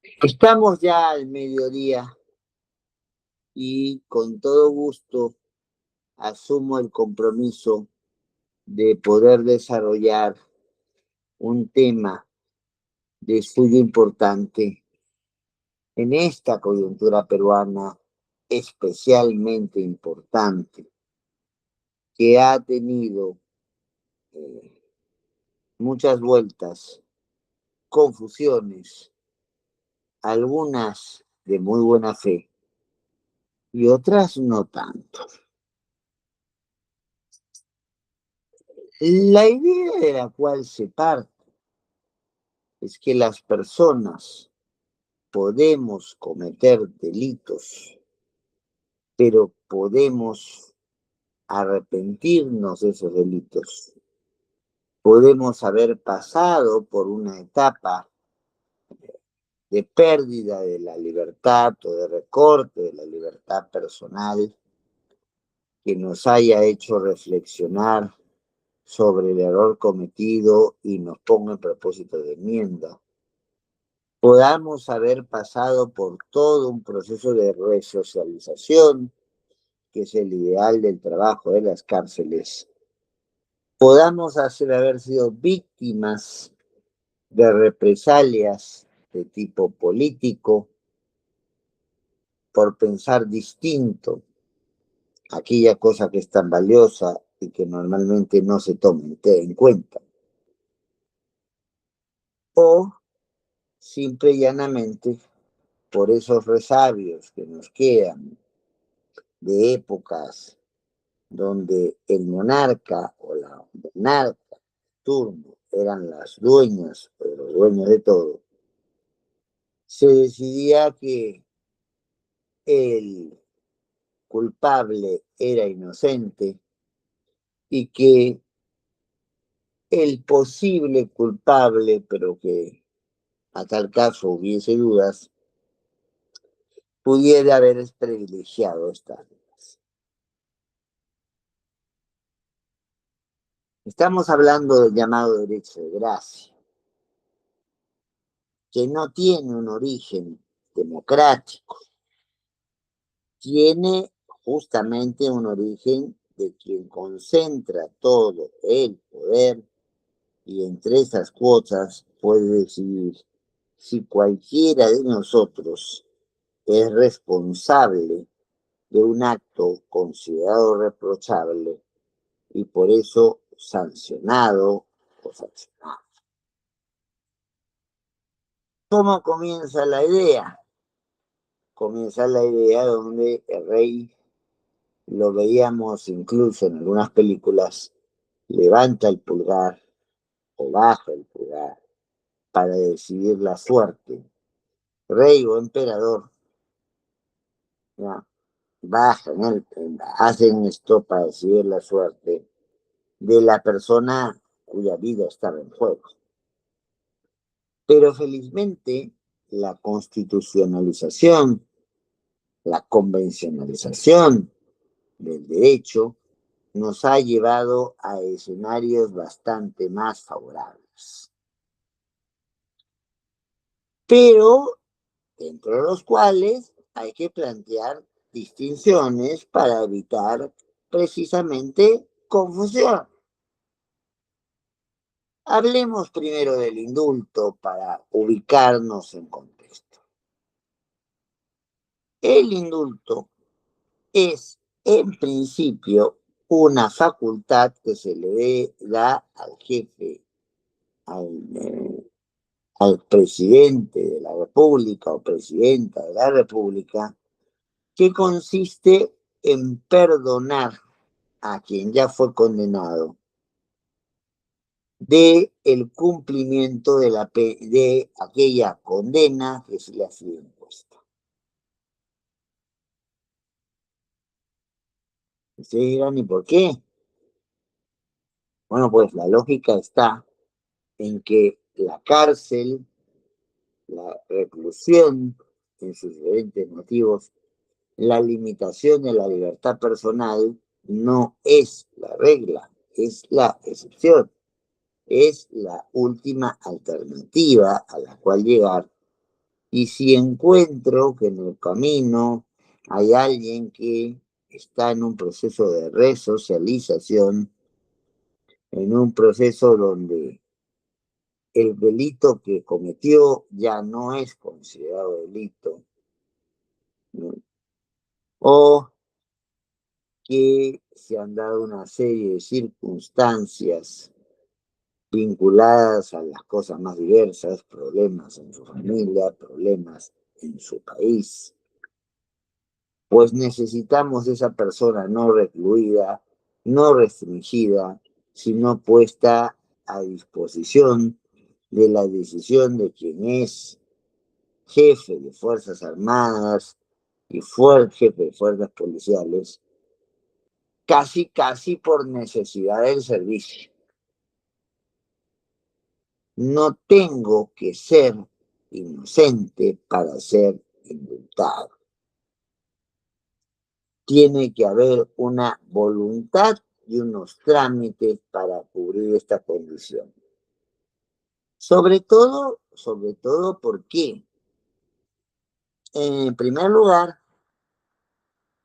Estamos ya al mediodía y con todo gusto asumo el compromiso de poder desarrollar un tema de suyo importante en esta coyuntura peruana especialmente importante, que ha tenido eh, muchas vueltas, confusiones, algunas de muy buena fe y otras no tanto. La idea de la cual se parte es que las personas podemos cometer delitos, pero podemos arrepentirnos de esos delitos. Podemos haber pasado por una etapa de pérdida de la libertad o de recorte de la libertad personal que nos haya hecho reflexionar sobre el error cometido y nos ponga en propósito de enmienda. Podamos haber pasado por todo un proceso de resocialización, que es el ideal del trabajo de las cárceles. Podamos haber sido víctimas de represalias de tipo político por pensar distinto aquella cosa que es tan valiosa y que normalmente no se toma en cuenta. O simple y llanamente por esos resabios que nos quedan de épocas donde el monarca o la monarca turno eran las dueñas o los dueños de todo, se decidía que el culpable era inocente y que el posible culpable, pero que a tal caso hubiese dudas, pudiera haber privilegiado estas dudas. Estamos hablando del llamado derecho de gracia, que no tiene un origen democrático, tiene justamente un origen de quien concentra todo el poder y entre esas cosas puede decidir si cualquiera de nosotros es responsable de un acto considerado reprochable y por eso sancionado o sancionado. ¿Cómo comienza la idea? Comienza la idea donde el rey, lo veíamos incluso en algunas películas, levanta el pulgar o baja el pulgar para decidir la suerte. Rey o emperador, ¿ya? Bajan, hacen esto para decidir la suerte de la persona cuya vida estaba en juego. Pero felizmente la constitucionalización, la convencionalización del derecho nos ha llevado a escenarios bastante más favorables. Pero dentro de los cuales hay que plantear distinciones para evitar precisamente confusión. Hablemos primero del indulto para ubicarnos en contexto. El indulto es, en principio, una facultad que se le da al jefe, al presidente de la República o presidenta de la República, que consiste en perdonar a quien ya fue condenado de el cumplimiento de aquella condena que se le ha sido impuesta. Ustedes dirán, ¿y por qué? Bueno, pues la lógica está en que la cárcel, la reclusión en sus diferentes motivos, la limitación de la libertad personal no es la regla, es la excepción, es la última alternativa a la cual llegar Y si encuentro que en el camino hay alguien que está en un proceso de resocialización, en un proceso donde el delito que cometió ya no es considerado delito, ¿no? O que se han dado una serie de circunstancias vinculadas a las cosas más diversas, problemas en su familia, problemas en su país, pues necesitamos esa persona no recluida, no restringida, sino puesta a disposición de la decisión de quien es jefe de Fuerzas Armadas y jefe de fuerzas policiales, casi por necesidad del servicio. No tengo que ser inocente para ser indultado. Tiene que haber una voluntad y unos trámites para cubrir esta condición. Sobre todo, ¿por qué? En primer lugar,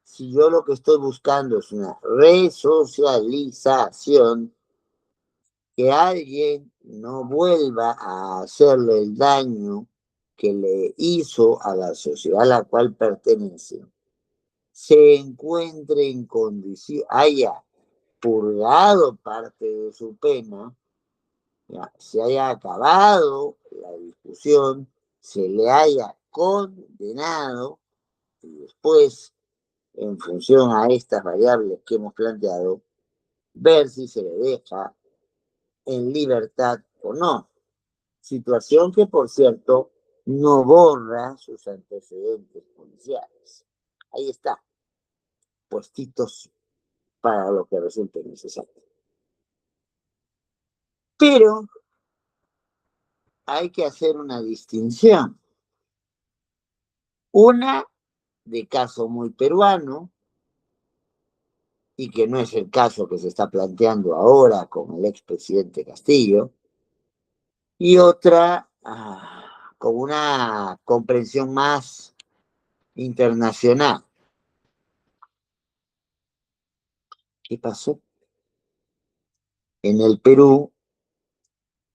si yo lo que estoy buscando es una resocialización, que alguien no vuelva a hacerle el daño que le hizo a la sociedad a la cual pertenece, se encuentre en condición, haya purgado parte de su pena, ya, se haya acabado la discusión, se le haya condenado y después, en función a estas variables que hemos planteado, ver si se le deja en libertad o no. Situación que, por cierto, no borra sus antecedentes policiales. Ahí está, puestitos para lo que resulte necesario. Pero hay que hacer una distinción. Una de caso muy peruano, y que no es el caso que se está planteando ahora con el expresidente Castillo, y otra con una comprensión más internacional. ¿Qué pasó? En el Perú,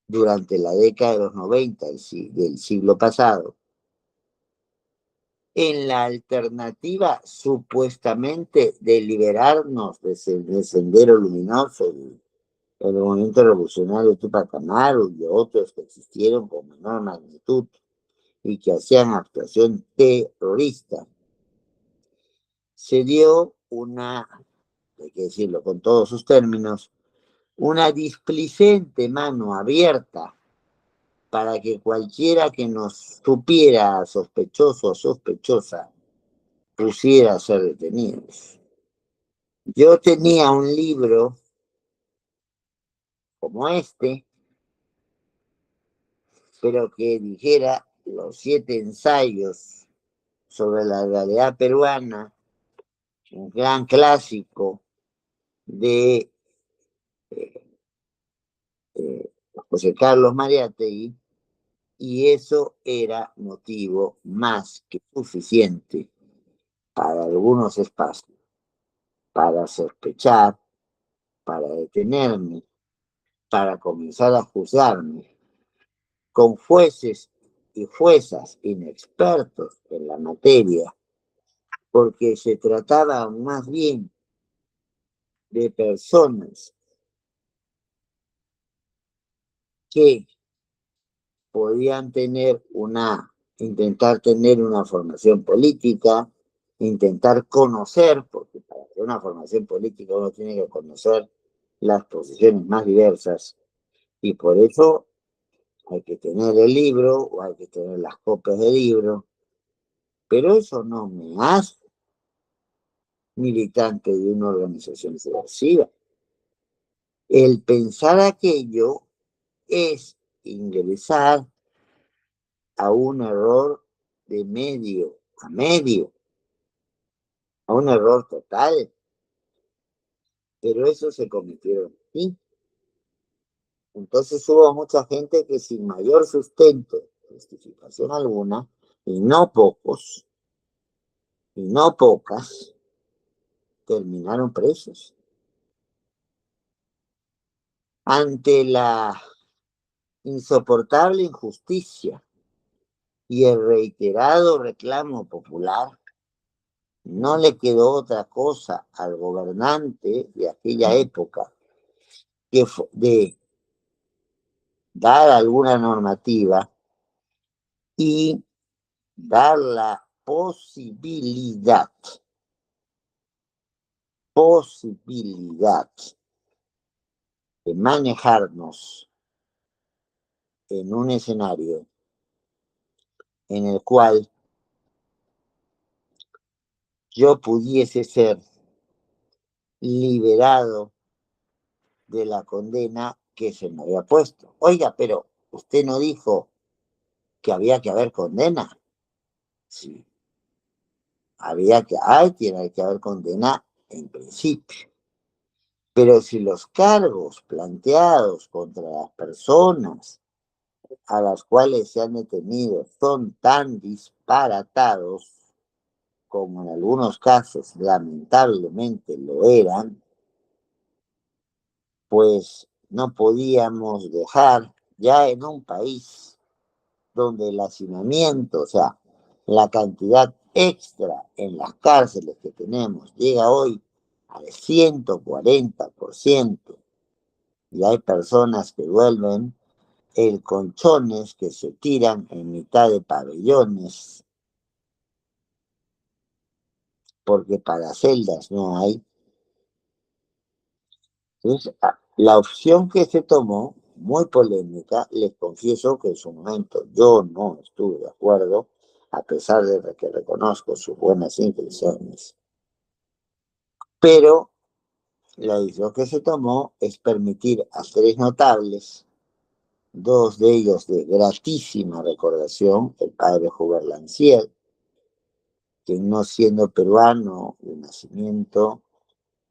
durante la década de los 90 del siglo pasado, en la alternativa supuestamente de liberarnos del sendero luminoso, el movimiento revolucionario de Tupac Amaru y otros que existieron con menor magnitud y que hacían actuación terrorista, se dio una, hay que decirlo con todos sus términos, una displicente mano abierta para que cualquiera que nos supiera sospechoso o sospechosa pusiera a ser detenidos. Yo tenía un libro como este, pero que dijera los 7 ensayos sobre la realidad peruana, un gran clásico de José Carlos Mariátegui, y eso era motivo más que suficiente para algunos espacios, para sospechar, para detenerme, para comenzar a juzgarme con jueces y juezas inexpertos en la materia, porque se trataba más bien de personas que podían intentar tener una formación política, intentar conocer, porque para tener una formación política uno tiene que conocer las posiciones más diversas, y por eso hay que tener el libro o hay que tener las copias del libro, pero eso no me hace militante de una organización subversiva. El pensar aquello es ingresar a un error de medio a medio, a un error total, pero eso se cometieron aquí. Entonces hubo mucha gente que sin mayor sustento, justificación alguna, y no pocos, y no pocas, terminaron presos. Ante la insoportable injusticia y el reiterado reclamo popular, no le quedó otra cosa al gobernante de aquella época que de dar alguna normativa y dar la posibilidad de manejarnos en un escenario en el cual yo pudiese ser liberado de la condena que se me había puesto. Oiga, pero usted no dijo que había que haber condena. Sí, tiene que haber condena en principio. Pero si los cargos planteados contra las personas a las cuales se han detenido son tan disparatados, como en algunos casos lamentablemente lo eran, pues no podíamos dejar ya en un país donde el hacinamiento, o sea, la cantidad extra en las cárceles que tenemos llega hoy al 140%, y hay personas que duermen en colchones que se tiran en mitad de pabellones, porque para celdas no hay. Entonces, la opción que se tomó, muy polémica, les confieso que en su momento yo no estuve de acuerdo, a pesar de que reconozco sus buenas intenciones, pero la decisión que se tomó es permitir a tres notables, dos de ellos de gratísima recordación, el padre Joubert Lancier, que no siendo peruano de nacimiento,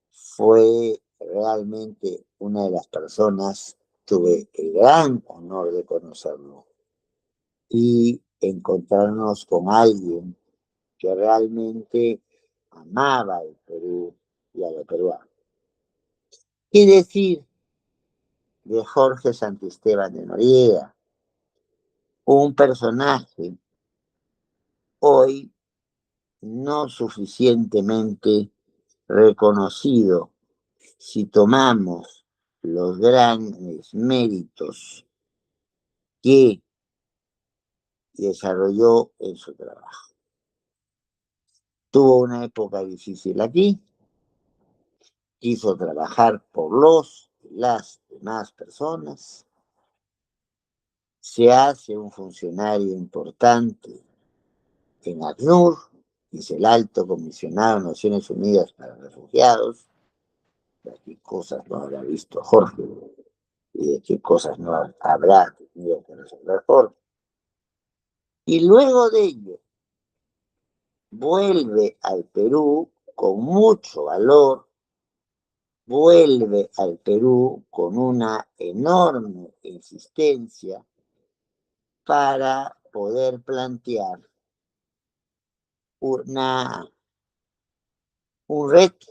fue realmente una de las personas, tuve el gran honor de conocerlo y encontrarnos con alguien que realmente amaba el Perú y a los peruanos. Y decir de Jorge Santisteban de Noriega, un personaje hoy no suficientemente reconocido si tomamos los grandes méritos que desarrolló en su trabajo. Tuvo una época difícil aquí, quiso trabajar por las demás personas, se hace un funcionario importante en ACNUR, es el alto comisionado de Naciones Unidas para Refugiados, de qué cosas no habrá visto Jorge y de qué cosas no habrá tenido que resolver Jorge. Y luego de ello, vuelve al Perú con mucho valor, vuelve al Perú con una enorme insistencia para poder plantear un reto.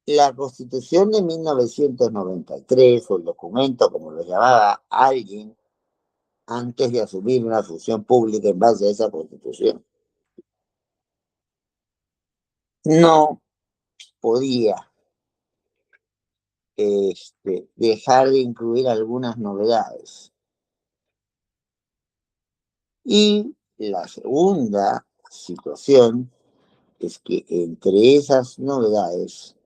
La Constitución de 1993, o el documento, como lo llamaba alguien, antes de asumir una función pública en base a esa Constitución, no podía dejar de incluir algunas novedades. Y la segunda situación es que entre esas novedades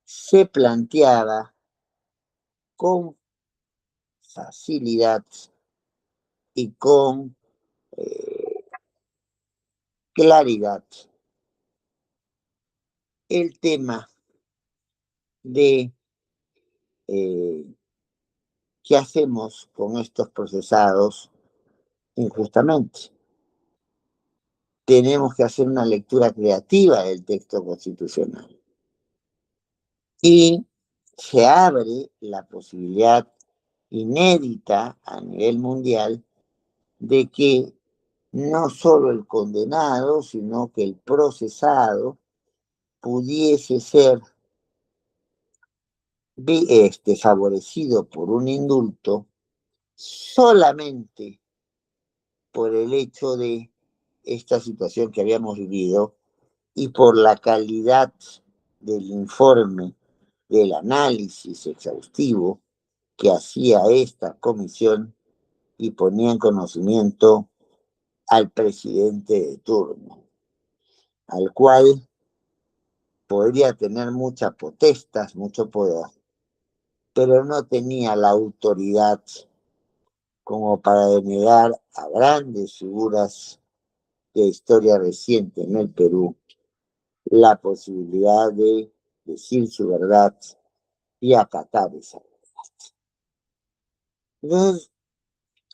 se planteaba con facilidad y con claridad el tema de qué hacemos con estos procesados injustamente. Tenemos que hacer una lectura creativa del texto constitucional. Y se abre la posibilidad inédita a nivel mundial de que no solo el condenado, sino que el procesado pudiese ser favorecido por un indulto solamente por el hecho de esta situación que habíamos vivido y por la calidad del informe, del análisis exhaustivo que hacía esta comisión y ponía en conocimiento al presidente de turno, al cual podría tener muchas potestas, mucho poder, pero no tenía la autoridad como para denegar a grandes figuras de historia reciente en el Perú la posibilidad de decir su verdad y acatar esa verdad. Entonces,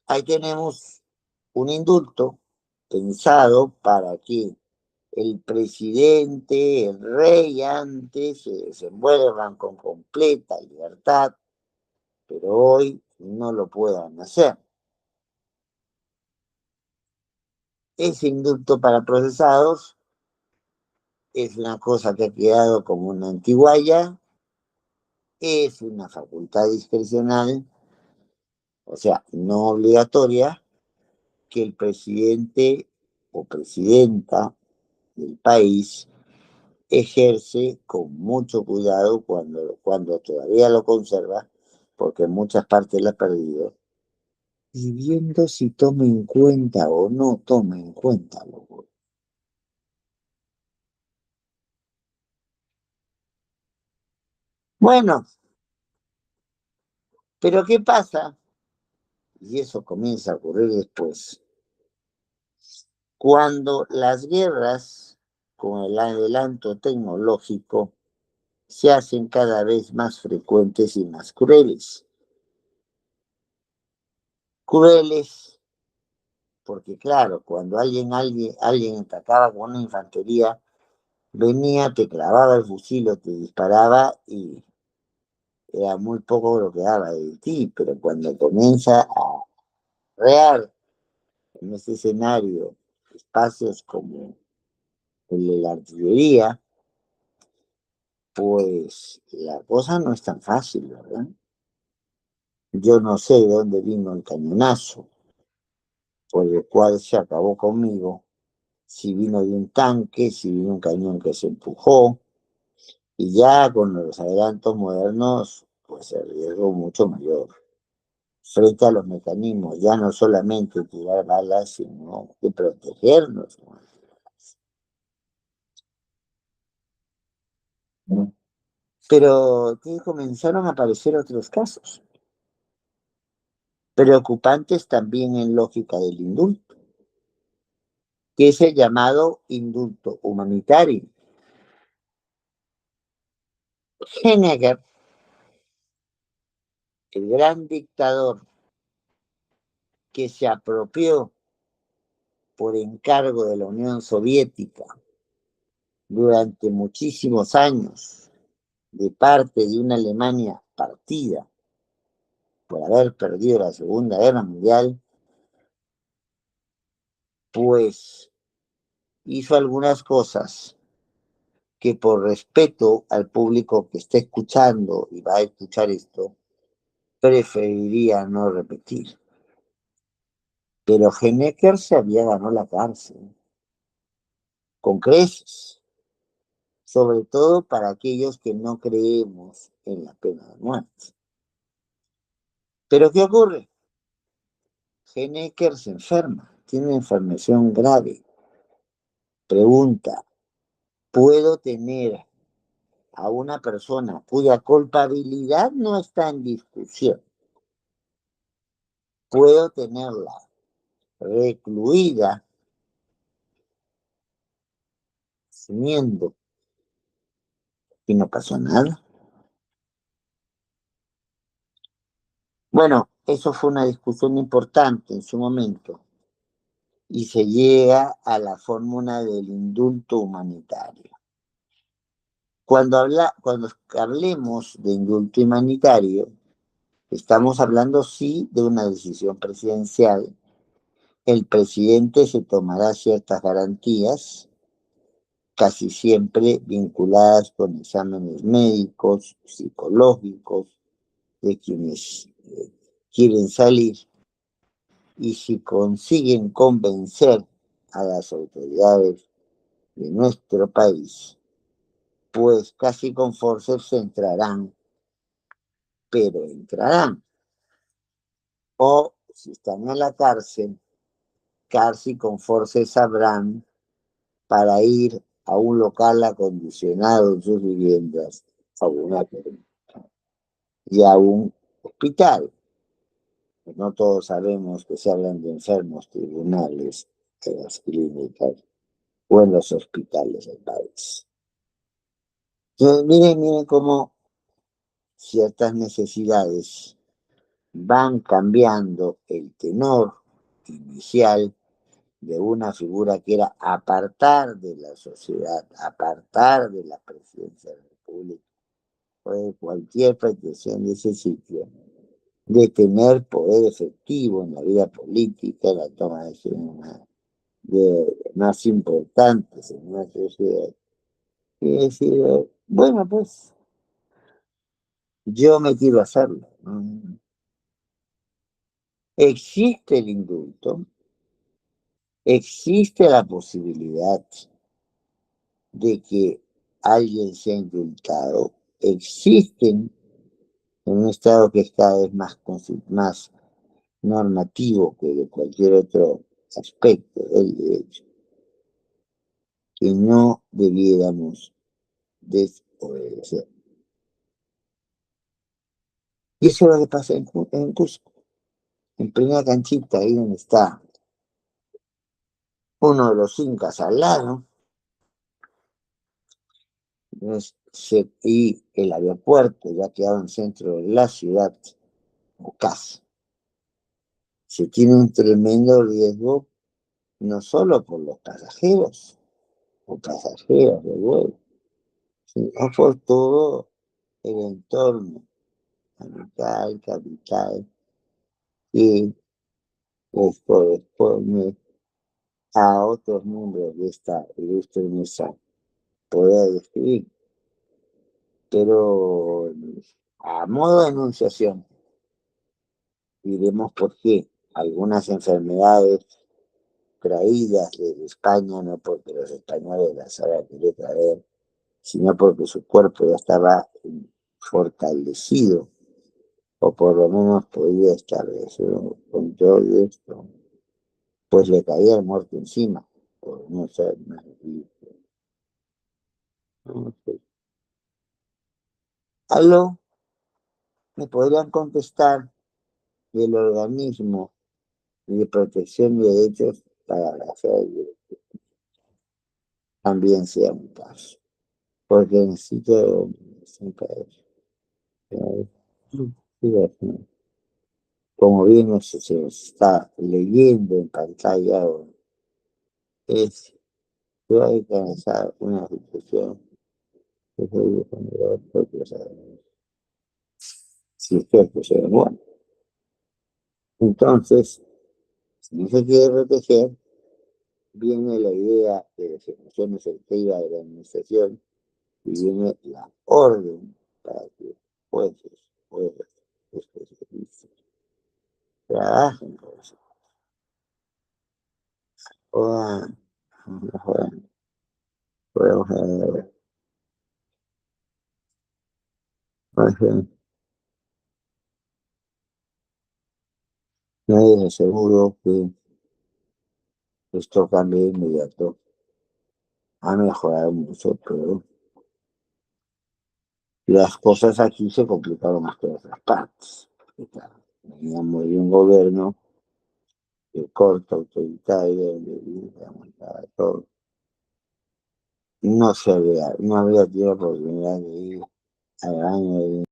ahí tenemos un indulto pensado para que el presidente, el rey antes se desenvuelvan con completa libertad, pero hoy no lo puedan hacer. Ese indulto para procesados es una cosa que ha quedado como una antiguaya, es una facultad discrecional, o sea, no obligatoria, que el presidente o presidenta del país ejerce con mucho cuidado cuando todavía lo conserva, porque en muchas partes lo ha perdido, y viendo si toma en cuenta o no toma en cuenta lo bueno. Bueno, pero ¿qué pasa? Y eso comienza a ocurrir después. Cuando las guerras, con el adelanto tecnológico, se hacen cada vez más frecuentes y más crueles. Crueles porque, claro, cuando alguien atacaba con una infantería, venía, te clavaba el fusil o te disparaba y era muy poco lo que daba de ti, pero cuando comienza a crear en ese escenario espacios como el de la artillería, pues la cosa no es tan fácil, ¿verdad? Yo no sé de dónde vino el cañonazo por el cual se acabó conmigo, si vino de un tanque, si vino un cañón que se empujó, y ya con los adelantos modernos, pues el riesgo mucho mayor. Frente a los mecanismos, ya no solamente tirar balas, sino de protegernos. ¿No? Pero comenzaron a aparecer otros casos, preocupantes también en lógica del indulto, que es el llamado indulto humanitario. Henneger, el gran dictador que se apropió por encargo de la Unión Soviética durante muchísimos años de parte de una Alemania partida por haber perdido la Segunda Guerra Mundial, pues hizo algunas cosas que por respeto al público que está escuchando y va a escuchar esto, preferiría no repetir. Pero Honecker se había ganado la cárcel, con creces, sobre todo para aquellos que no creemos en la pena de muerte. Pero ¿qué ocurre? Honecker se enferma, tiene una enfermedad grave. Pregunta, ¿puedo tener a una persona cuya culpabilidad no está en discusión? ¿Puedo tenerla recluida, asumiendo y no pasó nada? Bueno, eso fue una discusión importante en su momento y se llega a la fórmula del indulto humanitario. Cuando hablemos de indulto humanitario, estamos hablando sí de una decisión presidencial el presidente se tomará ciertas garantías, casi siempre vinculadas con exámenes médicos, psicológicos, de quienes quieren salir, y si consiguen convencer a las autoridades de nuestro país, pues casi con forceps entrarán, pero entrarán. O si están en la cárcel, casi con forceps sabrán para ir a un local acondicionado en sus viviendas, a una y a un hospital. No todos sabemos que se hablan de enfermos tribunales en las clínicas o en los hospitales del país. Entonces, miren cómo ciertas necesidades van cambiando el tenor inicial de una figura que era apartar de la sociedad, apartar de la presidencia de la República, o de cualquier pretensión de ese sitio, de tener poder efectivo en la vida política, en la toma de decisiones más importantes en una sociedad. Y decir, bueno, pues yo me quiero hacerlo. Existe el indulto, existe la posibilidad de que alguien sea indultado, existen en un Estado que es cada vez más normativo que de cualquier otro aspecto del derecho, que no debiéramos desobedecer. Y eso es lo que pasa en Cusco, en primera canchita, ahí donde está uno de los incas al lado, y el aeropuerto ya quedado en el centro de la ciudad, o casi. Se tiene un tremendo riesgo, no solo por los pasajeros o pasajeros de vuelo, sino por todo el entorno amical, capital, y corresponde a otros miembros de esta ilustre mesa poder describir. Pero a modo de enunciación, diremos por qué algunas enfermedades traídas desde España, no porque los españoles las hayan querido traer, sino porque su cuerpo ya estaba fortalecido, o por lo menos podía establecer un control de esto, pues le caía el muerto encima, por no ser más. No sé. ¿Aló? ¿Me podrían contestar del organismo de protección de derechos para la salud? También sea un paso, porque necesito siempre, como bien se está leyendo en pantalla, es que hay que analizar una situación que se vive con el propio si usted se bueno. Entonces, si no se quiere proteger, viene la idea de las ejecuciones efectivas de la administración y viene la orden para que jueces, especialistas, trabajen con eso. Puedan, podemos nadie es seguro que esto cambie de inmediato. Ha mejorado mucho, pero las cosas aquí se complicaron más que en otras partes. Claro, veníamos de un gobierno de corte autoritario, de todo. No había tenido oportunidad de ir al año de